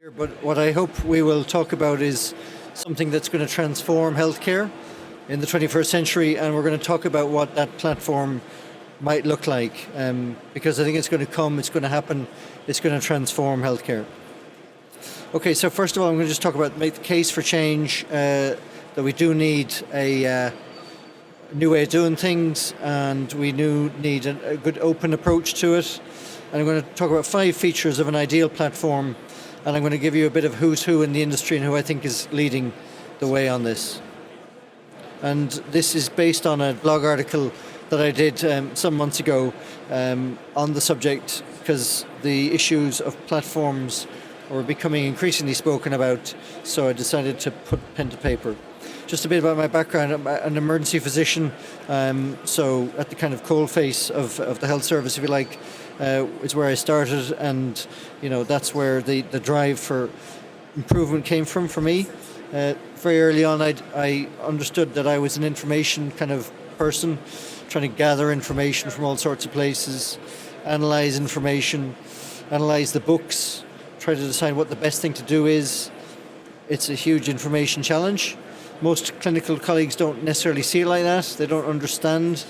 But what I hope we will talk about is something that's going to transform healthcare in the 21st century, and we're going to talk about what that platform might look like, because I think it's going to come, it's going to happen, it's going to transform healthcare. Okay, so first of all, I'm going to just talk about make the case for change, that we do need a new way of doing things, and we do need a good open approach to it. And I'm going to talk about 5 features of an ideal platform, and I'm going to give you a bit of who's who in the industry and who I think is leading the way on this. And this is based on a blog article that I did some months ago on the subject, because the issues of platforms were becoming increasingly spoken about, so I decided to put pen to paper. Just a bit about my background. I'm an emergency physician, so at the kind of coalface of the health service, if you like, is where I started, and that's where the drive for improvement came from for me. Very early on, I understood that I was an information kind of person, trying to gather information from all sorts of places, analyze information, analyze the books, try to decide what the best thing to do is. It's a huge information challenge. Most clinical colleagues don't necessarily see it like that. They don't understand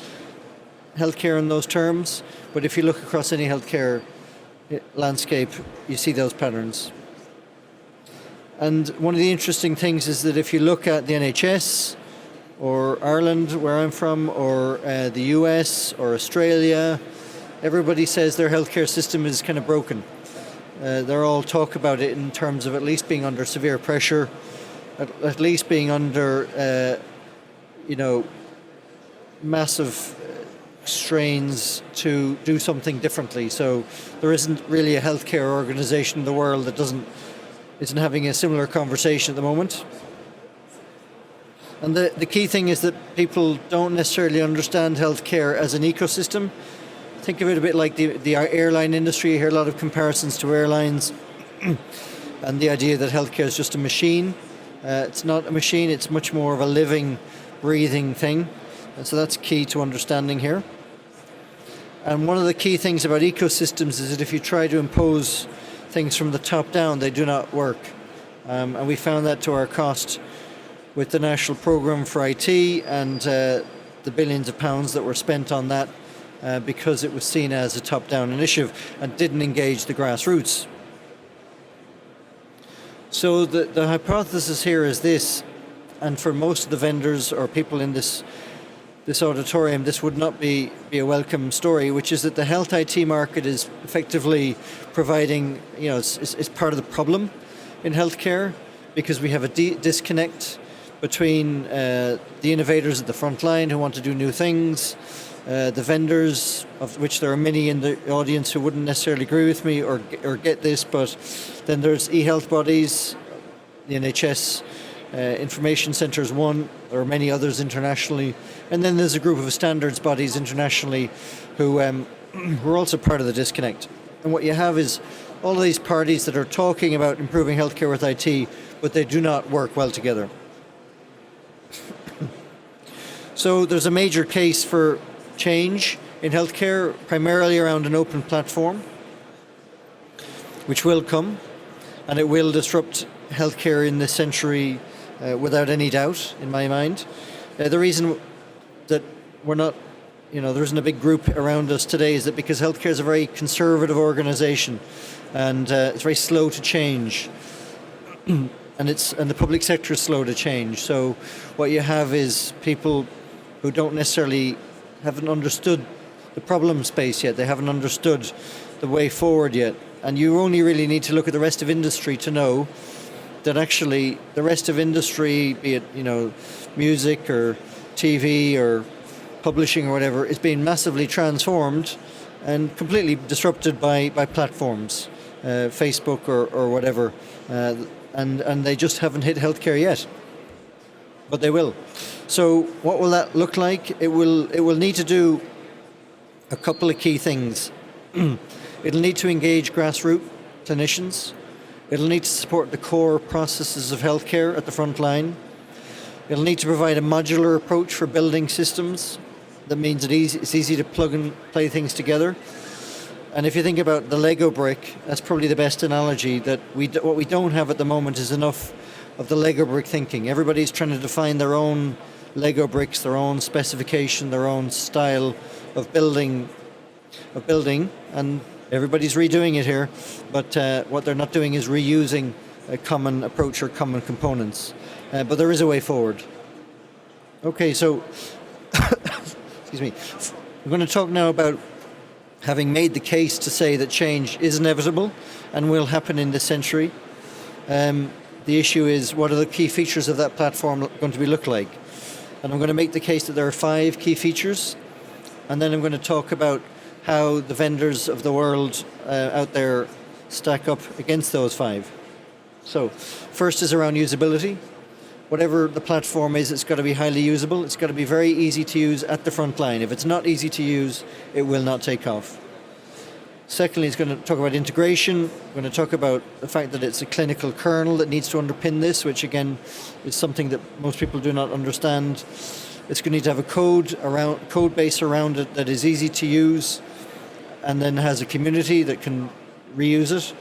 healthcare in those terms. But if you look across any healthcare landscape, you see those patterns. And one of the interesting things is that if you look at the NHS, or Ireland, where I'm from, or the US, or Australia, everybody says their healthcare system is kind of broken. They're all talk about it in terms of at least being under severe pressure, at least being under, massive strains to do something differently. So there isn't really a healthcare organization in the world that isn't having a similar conversation at the moment. And the key thing is that people don't necessarily understand healthcare as an ecosystem. Think of it a bit like the airline industry. You hear a lot of comparisons to airlines and the idea that healthcare is just a machine. It's not a machine, it's much more of a living, breathing thing. And so that's key to understanding here. And one of the key things about ecosystems is that if you try to impose things from the top down, they do not work. And we found that to our cost with the National Programme for IT and the billions of pounds that were spent on that because it was seen as a top-down initiative and didn't engage the grassroots. So the hypothesis here is this, and for most of the vendors or people in this auditorium, this would not be a welcome story, which is that the health IT market is effectively providing, is part of the problem in healthcare, because we have a disconnect between the innovators at the front line who want to do new things, the vendors, of which there are many in the audience who wouldn't necessarily agree with me or get this, but then there's e-health bodies, the NHS, information centres one, there are many others internationally, and then there's a group of standards bodies internationally who are also part of the disconnect. And what you have is all of these parties that are talking about improving healthcare with IT, but they do not work well together. So there's a major case for change in healthcare, primarily around an open platform, which will come, and it will disrupt healthcare in this century without any doubt, in my mind. The reason that we're not, there isn't a big group around us today is that because healthcare is a very conservative organization, and it's very slow to change, and the public sector is slow to change. So what you have is people who haven't understood the problem space yet. They haven't understood the way forward yet. And you only really need to look at the rest of industry to know that actually the rest of industry, be it music or TV or publishing or whatever, is being massively transformed and completely disrupted by platforms, Facebook or whatever, and they just haven't hit healthcare yet, but they will. So what will that look like? It will need to do a couple of key things. It'll need to engage grassroots clinicians. It'll need to support the core processes of healthcare at the front line. It'll need to provide a modular approach for building systems. That means it's easy to plug and play things together. And if you think about the Lego brick, that's probably the best analogy, that what we don't have at the moment is enough of the Lego brick thinking. Everybody's trying to define their own Lego bricks, their own specification, their own style of building, and everybody's redoing it here. But what they're not doing is reusing a common approach or common components. But there is a way forward. Okay, so excuse me. We're going to talk now about having made the case to say that change is inevitable and will happen in this century. The issue is, what are the key features of that platform going to look like? And I'm going to make the case that there are 5 key features, and then I'm going to talk about how the vendors of the world out there stack up against those 5. So, first is around usability. Whatever the platform is, it's got to be highly usable. It's got to be very easy to use at the front line. If it's not easy to use, it will not take off. Secondly, it's going to talk about integration. We're going to talk about the fact that it's a clinical kernel that needs to underpin this, which again is something that most people do not understand. It's going to need to have a code base around it that is easy to use, and then has a community that can reuse it.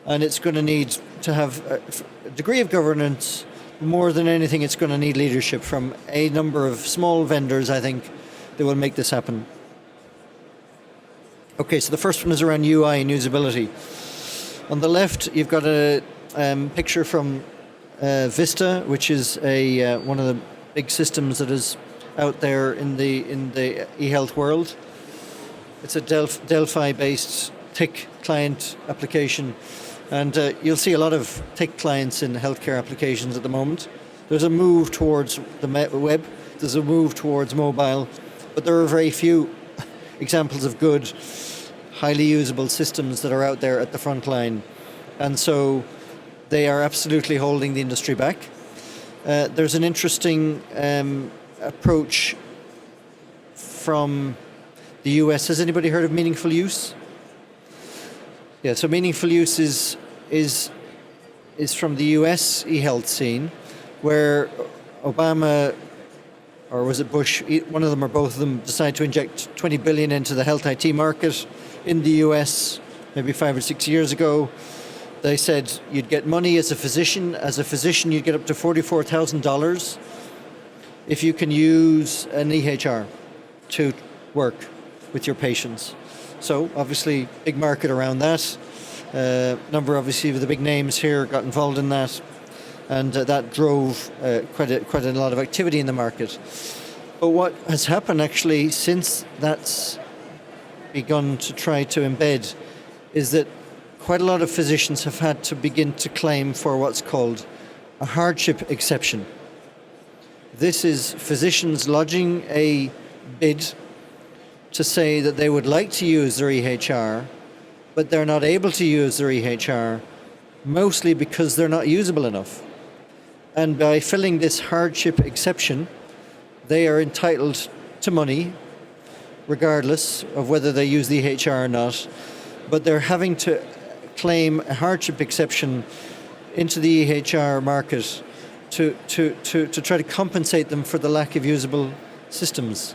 And it's going to need to have a degree of governance. More than anything, it's going to need leadership from a number of small vendors, I think, that will make this happen. Okay, so the first one is around UI and usability. On the left, you've got a picture from Vista, which is one of the big systems that is out there in the e-health world. It's a Delphi-based TIC client application. And you'll see a lot of TIC clients in healthcare applications at the moment. There's a move towards the web, there's a move towards mobile, but there are very few examples of good, highly usable systems that are out there at the front line. And so they are absolutely holding the industry back. There's an interesting approach from the US. Has anybody heard of meaningful use? Yeah, so meaningful use is from the US e-health scene, where Obama, or was it Bush, one of them or both of them, decided to inject $20 billion into the health IT market in the US maybe 5 or 6 years ago. They said you'd get money as a physician. As a physician, you'd get up to $44,000 if you can use an EHR to work with your patients. So obviously, big market around that. Number, obviously, of the big names here got involved in that, and that drove quite a lot of activity in the market. But what has happened actually since that's begun to try to embed is that quite a lot of physicians have had to begin to claim for what's called a hardship exception. This is physicians lodging a bid to say that they would like to use their EHR, but they're not able to use their EHR, mostly because they're not usable enough. And by filling this hardship exception, they are entitled to money, regardless of whether they use the EHR or not, but they're having to claim a hardship exception into the EHR market to try to compensate them for the lack of usable systems.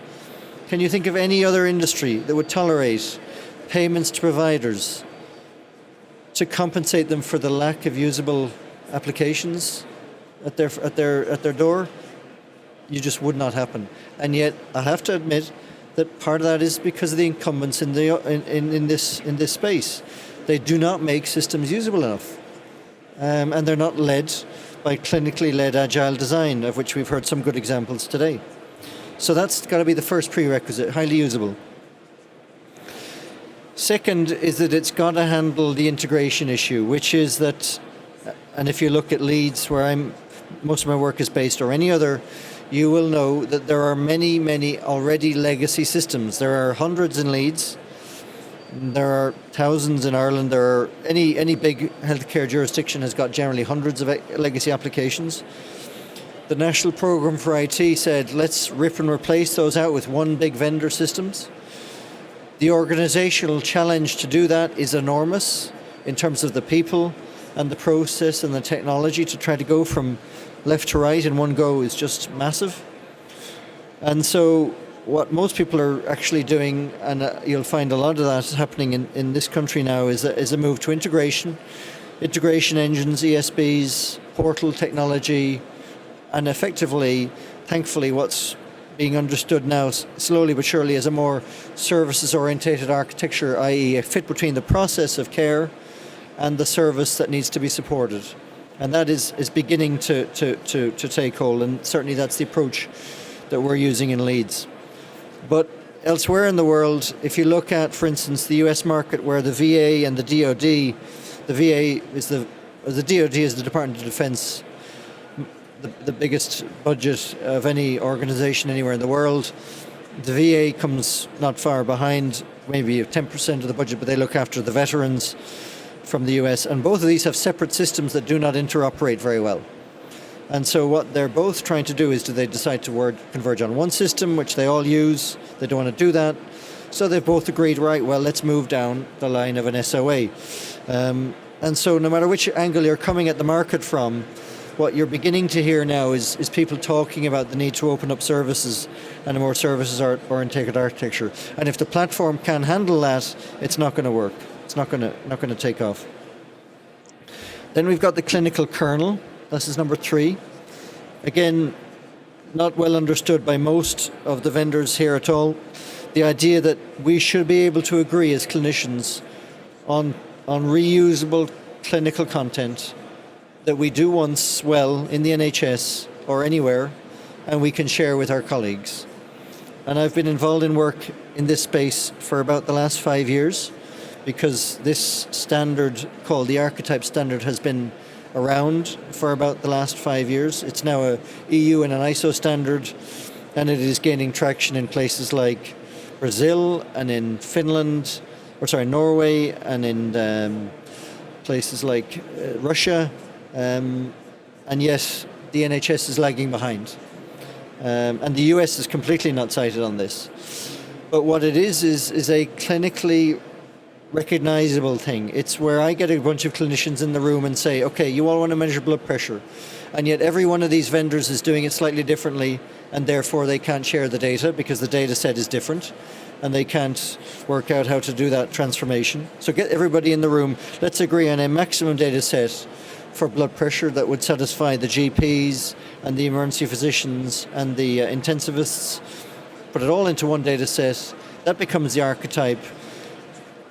Can you think of any other industry that would tolerate payments to providers to compensate them for the lack of usable applications at their door? You just would not happen. And yet, I have to admit that part of that is because of the incumbents in this space. They do not make systems usable enough, and they're not led by clinically led agile design, of which we've heard some good examples today. So that's got to be the first prerequisite, highly usable. Second is that it's got to handle the integration issue, which is that, and if you look at Leeds, where most of my work is based, or any other, you will know that there are many, many already legacy systems. There are hundreds in Leeds. There are thousands in Ireland. There are any big healthcare jurisdiction has got generally hundreds of legacy applications. The National Programme for IT said, let's rip and replace those out with one big vendor systems. The organizational challenge to do that is enormous in terms of the people and the process and the technology. To try to go from left to right in one go is just massive. And so what most people are actually doing, and you'll find a lot of that happening in this country now, is a move to integration engines, ESBs, portal technology, and effectively, thankfully, what's being understood now slowly but surely as a more services-orientated architecture, i.e. a fit between the process of care and the service that needs to be supported. And that is beginning to take hold, and certainly that's the approach that we're using in Leeds. But elsewhere in the world, if you look at, for instance, the US market, where the VA and the DoD, the VA is the DoD is the Department of Defense, the biggest budget of any organization anywhere in the world. The VA comes not far behind, maybe 10% of the budget, but they look after the veterans from the US. And both of these have separate systems that do not interoperate very well. And so what they're both trying to do is, do they decide to converge on one system, which they all use? They don't want to do that. So they've both agreed, right, well, let's move down the line of an SOA. And so no matter which angle you're coming at the market from, what you're beginning to hear now is people talking about the need to open up services and a more services-oriented architecture. And if the platform can handle that, it's not going to work. It's not going to take off. Then we've got the clinical kernel. This is number 3. Again, not well understood by most of the vendors here at all. The idea that we should be able to agree as clinicians on reusable clinical content that we do once well in the NHS or anywhere, and we can share with our colleagues. And I've been involved in work in this space for about the last 5 years, because this standard called the Archetype Standard has been around for about the last 5 years. It's now a EU and an ISO standard, and it is gaining traction in places like Brazil and in Finland, Norway, and in places like Russia, and yet the NHS is lagging behind. And the US is completely not cited on this. But what it is a clinically recognizable thing. It's where I get a bunch of clinicians in the room and say, okay, you all want to measure blood pressure, and yet every one of these vendors is doing it slightly differently, and therefore they can't share the data because the data set is different, and they can't work out how to do that transformation. So get everybody in the room, let's agree on a maximum data set for blood pressure that would satisfy the GPs and the emergency physicians and the intensivists. Put it all into one data set. That becomes the archetype.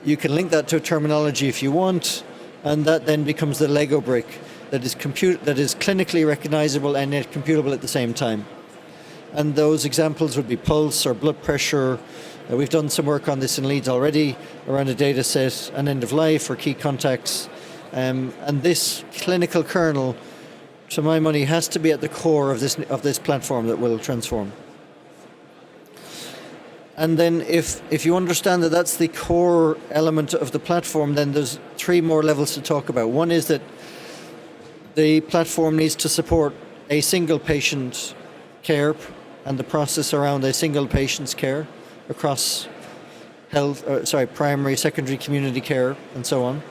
You can link that to a terminology if you want, and that then becomes the Lego brick that is clinically recognizable and yet computable at the same time. And those examples would be pulse or blood pressure. We've done some work on this in Leeds already around a data set, and end of life or key contacts. And this clinical kernel, to my money, has to be at the core of this platform that will transform. And then if you understand that that's the core element of the platform, then there's 3 more levels to talk about. One is that the platform needs to support a single patient care and the process around a single patient's care across primary, secondary, community care, and so on.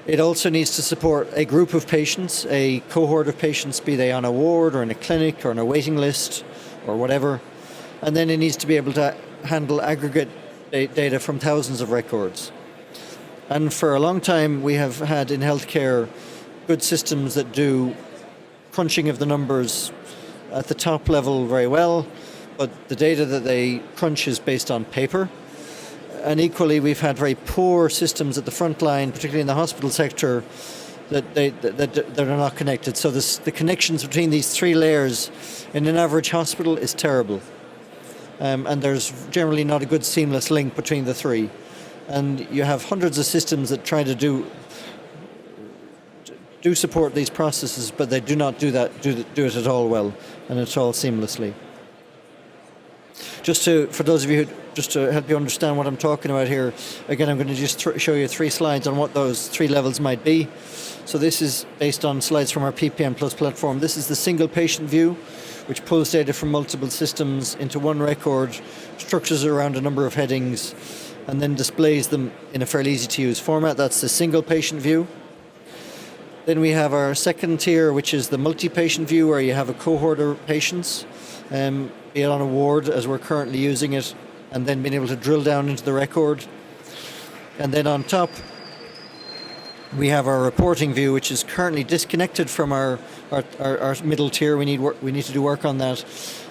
It also needs to support a group of patients, a cohort of patients, be they on a ward or in a clinic or on a waiting list or whatever. And then it needs to be able to handle aggregate data from thousands of records. And for a long time, we have had in healthcare good systems that do crunching of the numbers at the top level very well, but the data that they crunch is based on paper. And equally, we've had very poor systems at the front line, particularly in the hospital sector, that are not connected. So the connections between these 3 layers in an average hospital is terrible. And there's generally not a good seamless link between the 3. And you have hundreds of systems that try to do support these processes, but they do not do it at all well and at all seamlessly. For those of you just to help you understand what I'm talking about here, again, I'm going to just show you 3 slides on what those 3 levels might be. So this is based on slides from our PPM Plus platform. This is the single patient view, which pulls data from multiple systems into one record, structures around a number of headings, and then displays them in a fairly easy to use format. That's the single patient view. Then we have our second tier, which is the multi-patient view, where you have a cohort of patients. be it on a ward as we're currently using it, and then being able to drill down into the record. And then on top, we have our reporting view, which is currently disconnected from our middle tier. We need to do work on that.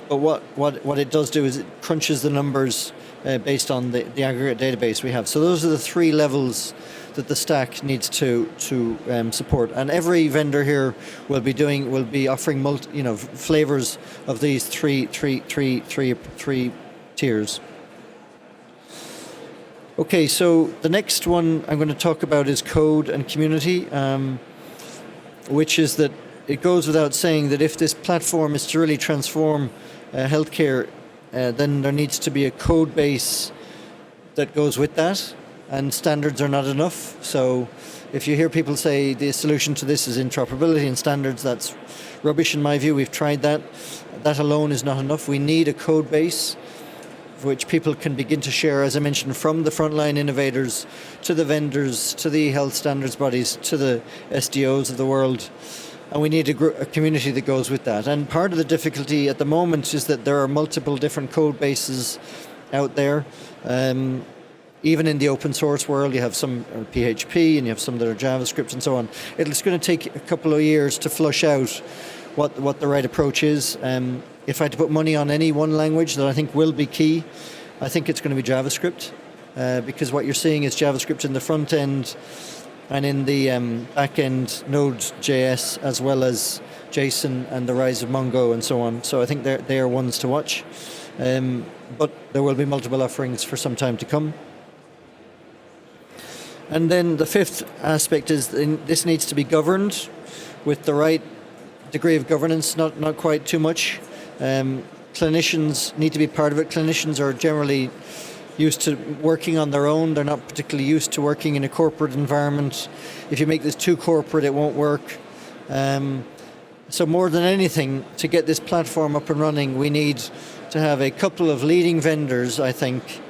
But what it does do is it crunches the numbers based on the aggregate database we have. So those are the three levels that the stack needs to support. And every vendor here will be offering flavors of these three tiers. Okay, so the next one I'm going to talk about is code and community, which is that it goes without saying that if this platform is to really transform healthcare, then there needs to be a code base that goes with that, and standards are not enough. So if you hear people say the solution to this is interoperability and standards, that's rubbish in my view. We've tried that. That alone is not enough. We need a code base which people can begin to share, as I mentioned, from the frontline innovators to the vendors, to the health standards bodies, to the SDOs of the world. And we need a community that goes with that. And part of the difficulty at the moment is that there are multiple different code bases out there. Even in the open source world, you have some PHP and you have some that are JavaScript and so on. It's going to take a couple of years to flush out what the right approach is. If I had to put money on any one language that I think will be key, I think it's going to be JavaScript, because what you're seeing is JavaScript in the front end and in the back end Node.js, as well as JSON and the rise of Mongo and so on. So I think they are ones to watch. But there will be multiple offerings for some time to come. And then the fifth aspect is this needs to be governed with the right degree of governance, not quite too much. Clinicians need to be part of it. Clinicians are generally used to working on their own. They're not particularly used to working in a corporate environment. If you make this too corporate, it won't work. So more than anything, to get this platform up and running, we need to have a couple of leading vendors, I think,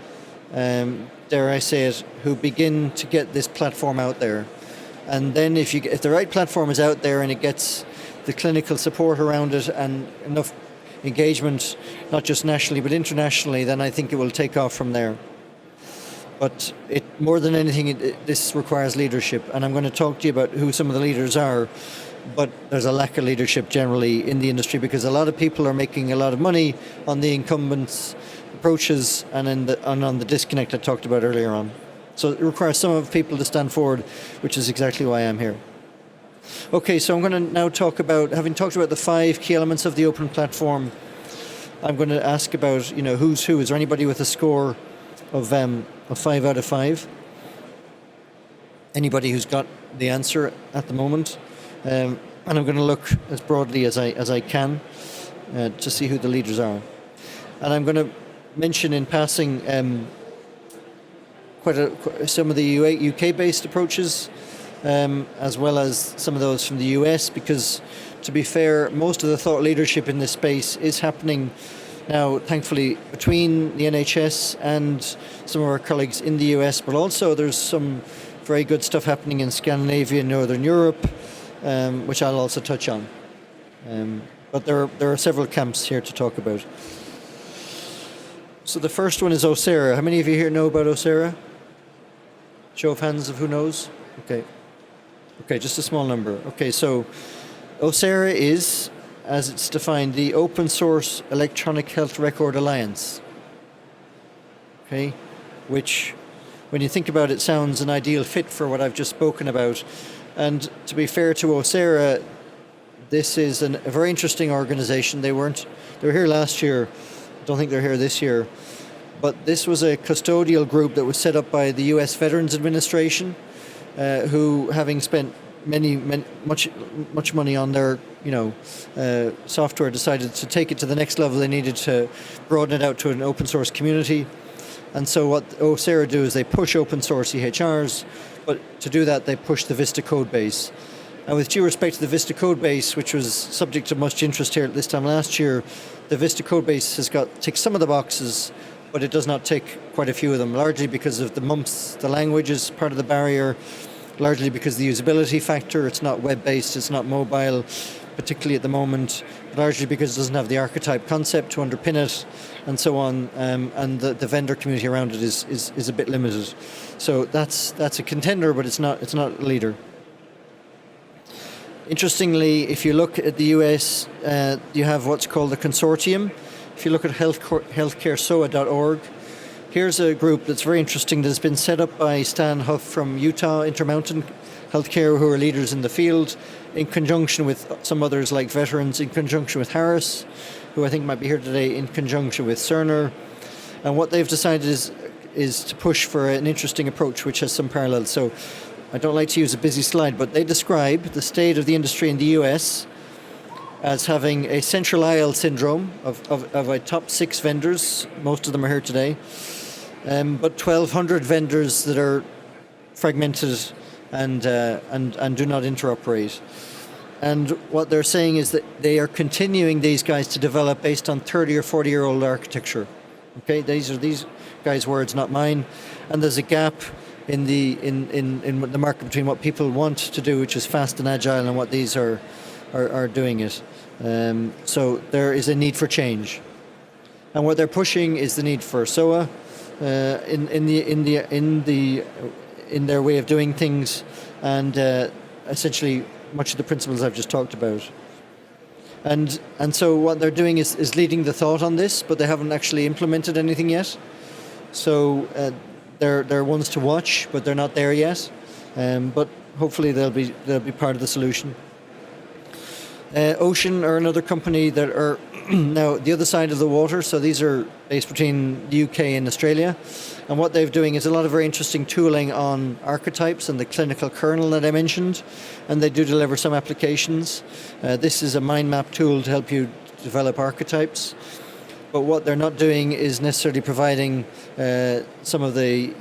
dare I say it, who begin to get this platform out there. And then if the right platform is out there and it gets the clinical support around it and enough engagement, not just nationally but internationally, then I think it will take off from there. But more than anything, this requires leadership, and I'm going to talk to you about who some of the leaders are. But there's a lack of leadership generally in the industry because a lot of people are making a lot of money on the incumbents' approaches and on the disconnect I talked about earlier on. So it requires some of people to stand forward, which is exactly why I'm here. Okay, so I'm going to now talk about, having talked about the 5 key elements of the open platform, I'm going to ask about, who's who. Is there anybody with a score of 5 out of 5? Anybody who's got the answer at the moment? And I'm going to look as broadly as I can to see who the leaders are. And I'm going to mention in passing some of the UK-based approaches, as well as some of those from the US, because to be fair, most of the thought leadership in this space is happening now, thankfully, between the NHS and some of our colleagues in the US, but also there's some very good stuff happening in Scandinavia and Northern Europe, which I'll also touch on. But there are several camps here to talk about. So the first one is Ocera. How many of you here know about Ocera? Show of hands of who knows? Okay, just a small number. Okay, so Ocera is, as it's defined, the Open Source Electronic Health Record Alliance. Okay, which, when you think about it, sounds an ideal fit for what I've just spoken about. And to be fair to Ocera, this is a very interesting organization. They were here last year. I don't think they're here this year. But this was a custodial group that was set up by the US Veterans Administration, who, having spent much money on their software, decided to take it to the next level. They needed to broaden it out to an open source community. And so what Ocera do is they push open source EHRs, but to do that they push the Vista code base. And with due respect to the Vista code base, which was subject to much interest here at this time last year, the Vista code base ticks some of the boxes, but it does not tick quite a few of them, largely because of the mumps. The language is part of the barrier, largely because of the usability factor. It's not web-based, it's not mobile, particularly at the moment, largely because it doesn't have the archetype concept to underpin it, and so on, and the vendor community around it is a bit limited. So that's a contender, but it's not a leader. Interestingly, if you look at the US, you have what's called the consortium. If you look at healthcaresoa.org, here's a group that's very interesting that's been set up by Stan Huff from Utah Intermountain Healthcare, who are leaders in the field, in conjunction with some others like veterans, in conjunction with Harris, who I think might be here today, in conjunction with Cerner. And what they've decided is to push for an interesting approach which has some parallels. So I don't like to use a busy slide, but they describe the state of the industry in the US as having a central aisle syndrome of a top 6 vendors. Most of them are here today, but 1,200 vendors that are fragmented and do not interoperate. And what they're saying is that they are continuing, these guys, to develop based on 30 or 40-year-old architecture. Okay, these are these guys' words, not mine. And there's a gap in the market between what people want to do, which is fast and agile, and what these are doing it. So there is a need for change, and what they're pushing is the need for SOA in their way of doing things, and essentially much of the principles I've just talked about. And so what they're doing is leading the thought on this, but they haven't actually implemented anything yet. So they're ones to watch, but they're not there yet. But hopefully they'll be part of the solution. Ocean are another company that are now the other side of the water. So these are based between the UK and Australia. And what they're doing is a lot of very interesting tooling on archetypes and the clinical kernel that I mentioned. And they do deliver some applications. This is a mind map tool to help you develop archetypes. But what they're not doing is necessarily providing some of the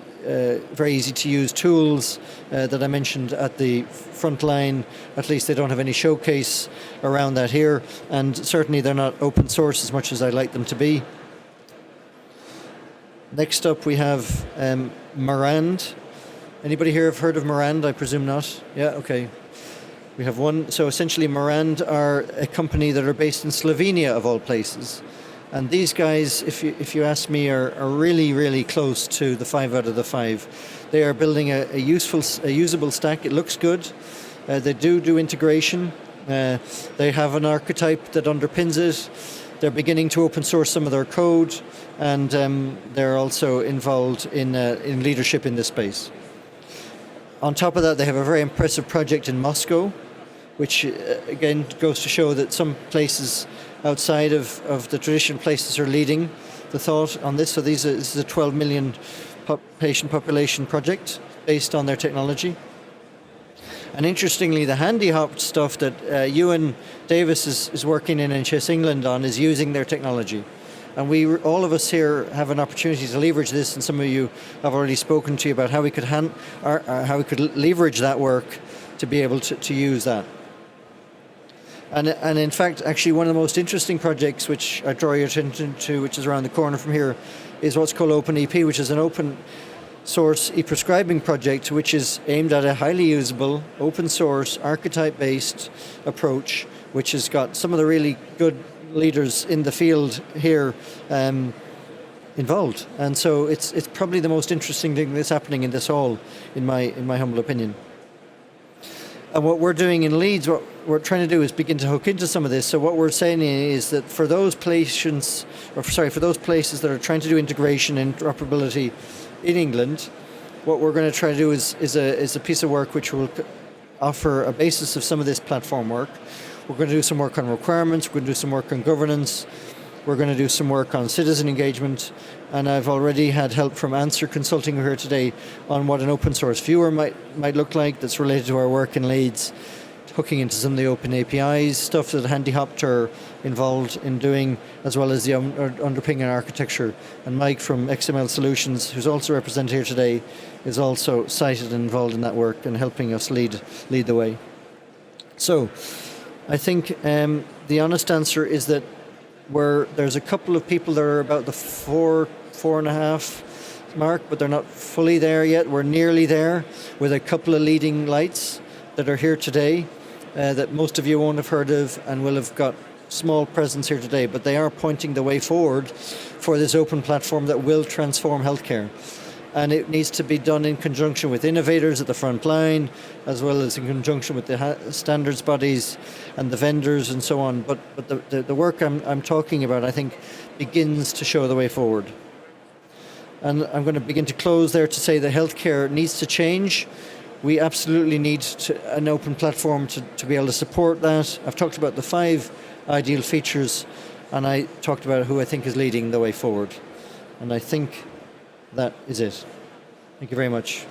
very easy to use tools that I mentioned at the front line. At least they don't have any showcase around that here, and certainly they're not open source as much as I'd like them to be. Next up we have Marand. Anybody here have heard of Marand? I presume not. Yeah, okay. We have one. So essentially Marand are a company that are based in Slovenia of all places. And these guys, if you ask me, are really, really close to the 5 out of the 5. They are building a usable stack. It looks good. They do integration. They have an archetype that underpins it. They're beginning to open source some of their code, and they're also involved in leadership in this space. On top of that, they have a very impressive project in Moscow, which again goes to show that some places outside of the traditional places are leading the thought on this. So this is a 12 million patient population project based on their technology. And interestingly, the handy hop stuff that Ewan Davis is working in NHS England on is using their technology. And all of us here have an opportunity to leverage this, and some of you have already spoken to you about how we could how we could leverage that work to be able to use that. And in fact, actually, one of the most interesting projects which I draw your attention to, which is around the corner from here, is what's called Open EP, which is an open source e-prescribing project, which is aimed at a highly usable, open source, archetype-based approach, which has got some of the really good leaders in the field here involved. And so it's probably the most interesting thing that's happening in this hall, in my humble opinion. And what we're doing in Leeds, what we're trying to do is begin to hook into some of this. So what we're saying is that for those places that are trying to do integration and interoperability in England, what we're going to try to do is a piece of work which will offer a basis of some of this platform work. We're going to do some work on requirements. We're going to do some work on governance. We're going to do some work on citizen engagement. And I've already had help from Answer Consulting here today on what an open source viewer might look like that's related to our work in Leeds, hooking into some of the open APIs, stuff that Handy Hopped are involved in doing, as well as the underpinning architecture. And Mike from XML Solutions, who's also represented here today, is also cited and involved in that work and helping us lead the way. So I think the honest answer is that there's a couple of people that are about the 4.5 mark, but they're not fully there yet. We're nearly there with a couple of leading lights that are here today. that most of you won't have heard of and will have got small presence here today, but they are pointing the way forward for this open platform that will transform healthcare. And it needs to be done in conjunction with innovators at the front line, as well as in conjunction with the standards bodies and the vendors and so on. But the work I'm talking about, I think, begins to show the way forward. And I'm going to begin to close there to say that healthcare needs to change. We absolutely need an open platform to be able to support that. I've talked about the 5 ideal features, and I talked about who I think is leading the way forward. And I think that is it. Thank you very much.